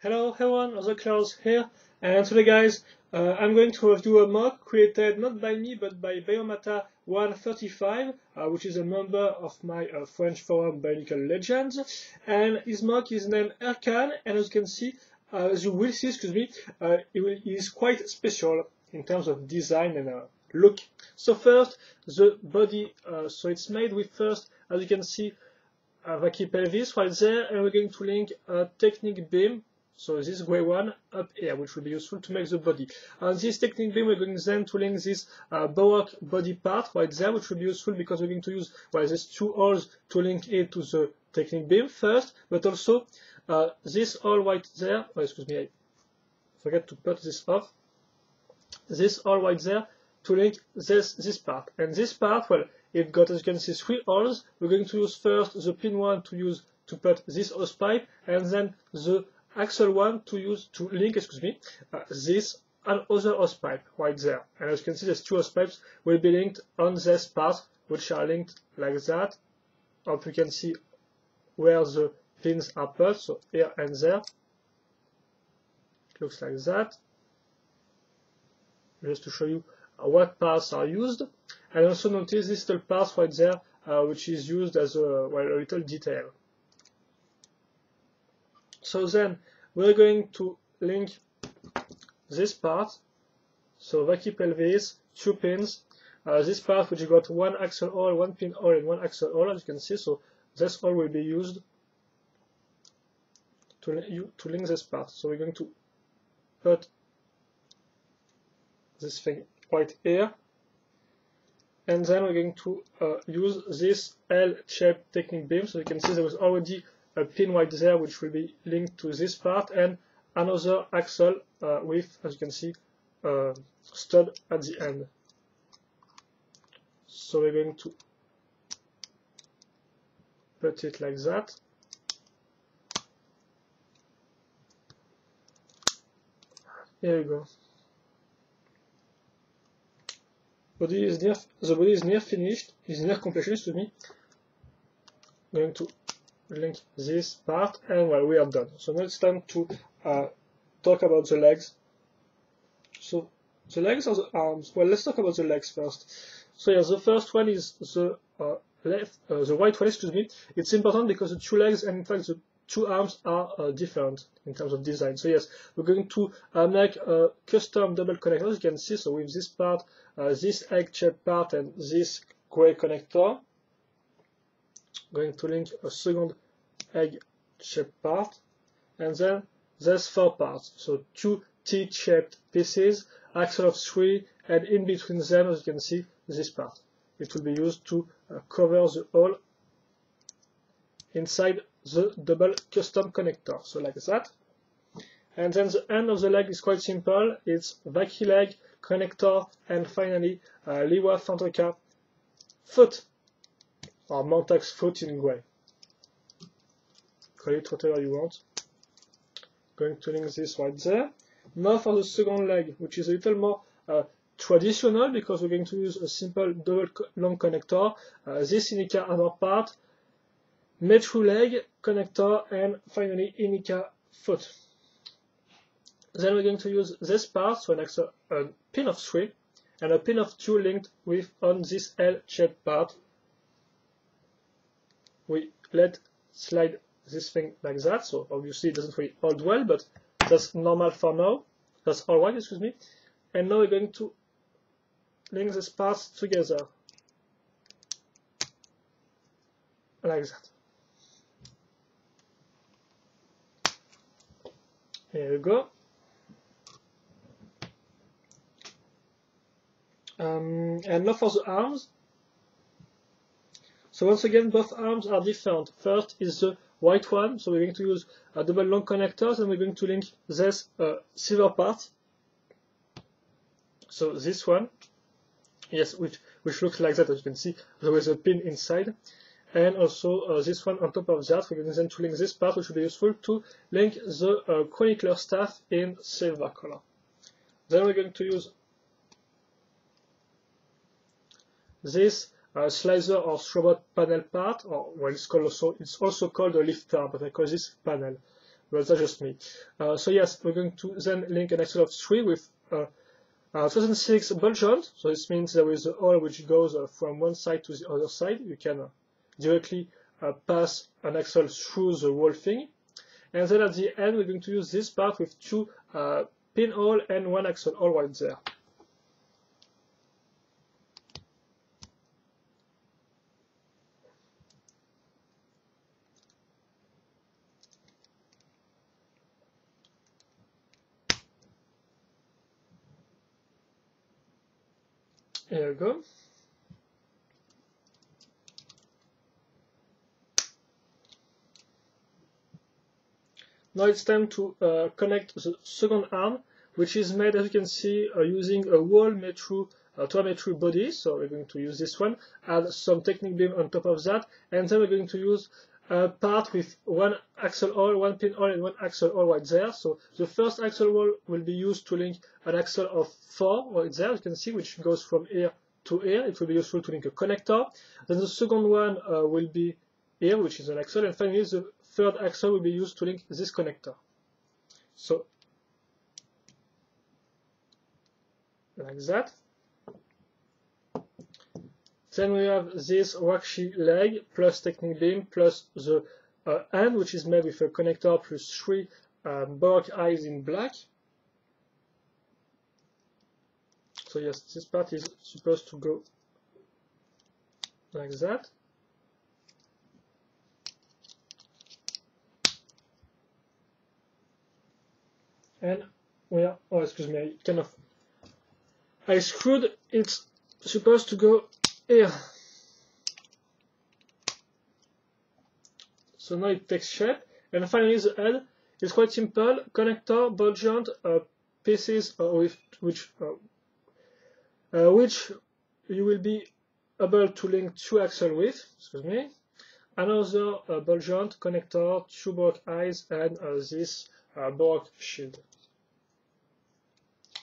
Hello everyone, Other Clouds here, and today guys, I'm going to review a mock created not by me but by Bio-Mata-135, which is a member of my French forum Bionicle Legends, and his mock is named Erkahn, and as you can see, as you will see, he is quite special in terms of design and look. So first, the body, so it's made with first, as you can see, a vacuum pelvis right there, and we're going to link a Technic beam. So this grey one up here, which will be useful to make the body. And this Technic beam, we're going then to link this Baroque body part right there, which will be useful because we're going to use these two holes to link it to the Technic beam first, but also this hole right there. Oh, excuse me, I forgot to put this off. This hole right there to link this part. And this part, well, it got, as you can see, three holes. We're going to use first the pin one to put this hose pipe, and then the axle one to link, this and other hose pipe right there. And as you can see, these two hose pipes will be linked on this part, which are linked like that. Hope you can see where the pins are put, so here and there. It looks like that. Just to show you what parts are used. And also notice this little part right there, which is used as a little detail. So then we're going to link this part, so vacuum pelvis, two pins, this part which got one axle hole, one pin hole, and one axle hole, as you can see. So this hole will be used to link this part. So we're going to put this thing right here, and then we're going to use this L-shaped Technic beam. So you can see there was already a pin right there which will be linked to this part, and another axle with, as you can see, stud at the end. So we're going to put it like that. Here we go. The body is near finished, is near completion, excuse me. Going to link this part, and well, we are done. So now it's time to talk about the legs. So the legs or the arms? Well, let's talk about the legs first. So yeah, the first one is the white one, excuse me. It's important because the two legs and in fact the two arms are different in terms of design. So yes, we're going to make a custom double connector, as you can see. So with this part, this egg-shaped part, and this gray connector, going to link a second egg-shaped part, and then there's four parts, so two T-shaped pieces, axle of 3, and in between them, as you can see, this part. It will be used to cover the hole inside the double custom connector, so like that. And then the end of the leg is quite simple. It's vacuum leg, connector, and finally Liwa Fandrika foot, or Montax foot in grey. Call it whatever you want. Going to link this right there. Now for the second leg, which is a little more traditional because we're going to use a simple double long connector. This Inika armor part, Metru leg, connector, and finally Inika foot. Then we're going to use this part, so a pin of 3 and a pin of 2 linked with on this L-shaped part. We let slide this thing like that, so obviously it doesn't really hold well, but that's normal for now. That's alright, excuse me. And now we're going to link these parts together like that. Here we go. And now for the arms. So once again, both arms are different. First is the white one, so we're going to use a double long connectors, and we're going to link this silver part. So this one, yes, which looks like that, as you can see, there is a pin inside. And also this one on top of that, we're going then to link this part, which will be useful to link the chronicler staff in silver color. Then we're going to use this slicer or robot panel part, or well, it's also called a lift arm, but I call this panel. but that's just me. So yes, we're going to then link an axle of 3 with 2006 ball joint. So this means there is a hole which goes from one side to the other side. You can directly pass an axle through the whole thing. And then at the end, we're going to use this part with 2 pinhole and 1 axle hole right there. Here we go. Now it's time to connect the second arm, which is made, as you can see, using a wall made through 2-metry body. So we're going to use this one, add some Technic beam on top of that, and then we're going to use a part with 1 axle hole, 1 pinhole, and 1 axle hole right there. So the first axle hole will be used to link an axle of 4 right there, you can see, which goes from here to here. It will be useful to link a connector. Then the second one will be here, which is an axle, and finally the third axle will be used to link this connector. So, like that. Then we have this waxy leg plus Technic beam plus the hand, which is made with a connector plus 3 baroque eyes in black. So yes, this part is supposed to go like that. And we are, oh excuse me, I screwed, it's supposed to go here. So now it takes shape. And finally the head is quite simple, connector, ball joint, pieces with which you will be able to link 2 axles with, excuse me, another ball joint, connector, 2 baroque eyes, and this baroque shield.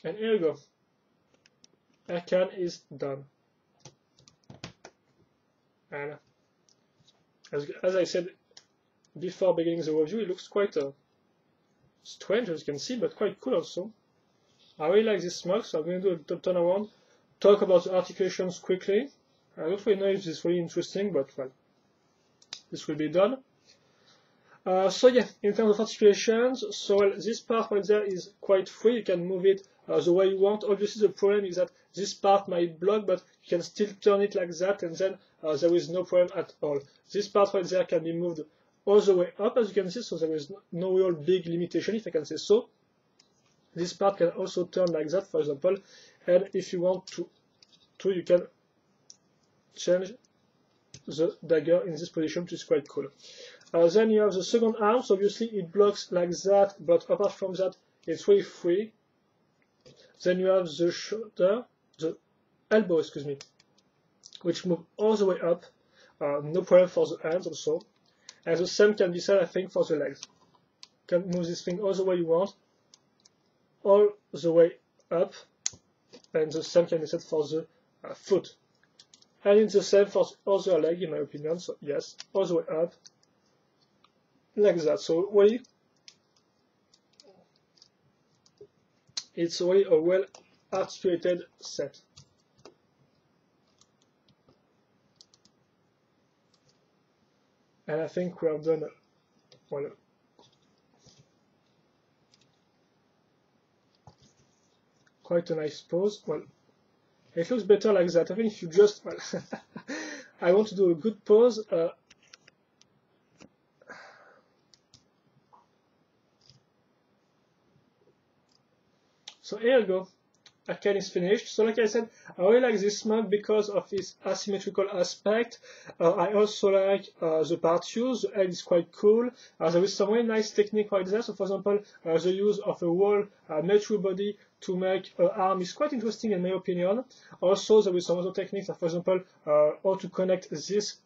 And here you go. Erkahn is done. And as I said before beginning the review, it looks quite strange, as you can see, but quite cool also. I really like this mug, so I'm going to do a top turnaround, talk about the articulations quickly. I don't really know if this is really interesting, but well, this will be done. So yeah, in terms of articulations, so well, this part right there is quite free, you can move it the way you want. Obviously the problem is that this part might block, but you can still turn it like that, and then there is no problem at all. This part right there can be moved all the way up, as you can see, so there is no real big limitation, if I can say so. This part can also turn like that, for example, and if you want to you can change the dagger in this position, which is quite cool. Then you have the second arm, so obviously it blocks like that, but apart from that, it's really free. Then you have the shoulder, the elbow, excuse me, which move all the way up. No problem for the hands also. And the same can be said, I think, for the legs. You can move this thing all the way you want, all the way up, and the same can be said for the foot. And it's the same for the other leg, in my opinion, so yes, all the way up, like that. So really, it's really a well articulated set. And I think we have done well, quite a nice pose. Well, it looks better like that. I think if you just, well, I want to do a good pose. So here you go. Erkahn is finished. So like I said, I really like this mug because of its asymmetrical aspect. I also like the part used. The head is quite cool. There is some really nice technique right there. So for example, the use of a wall metal body to make an arm is quite interesting in my opinion. Also, there is some other techniques, for example, how to connect this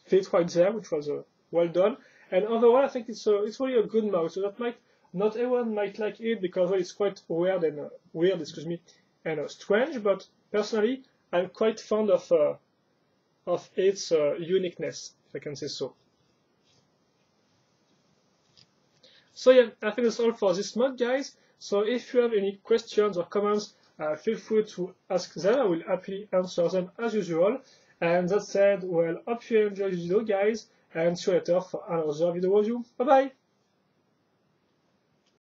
fit right there, which was well done. And overall, I think it's really a good mug. So that might not everyone might like it because well, it's quite weird and excuse me, and strange. But personally, I'm quite fond of its uniqueness, if I can say so. So yeah, I think that's all for this mod, guys. So if you have any questions or comments, feel free to ask them. I will happily answer them as usual. And that said, well, hope you enjoyed the video, guys, and see you later for another video review. Bye bye!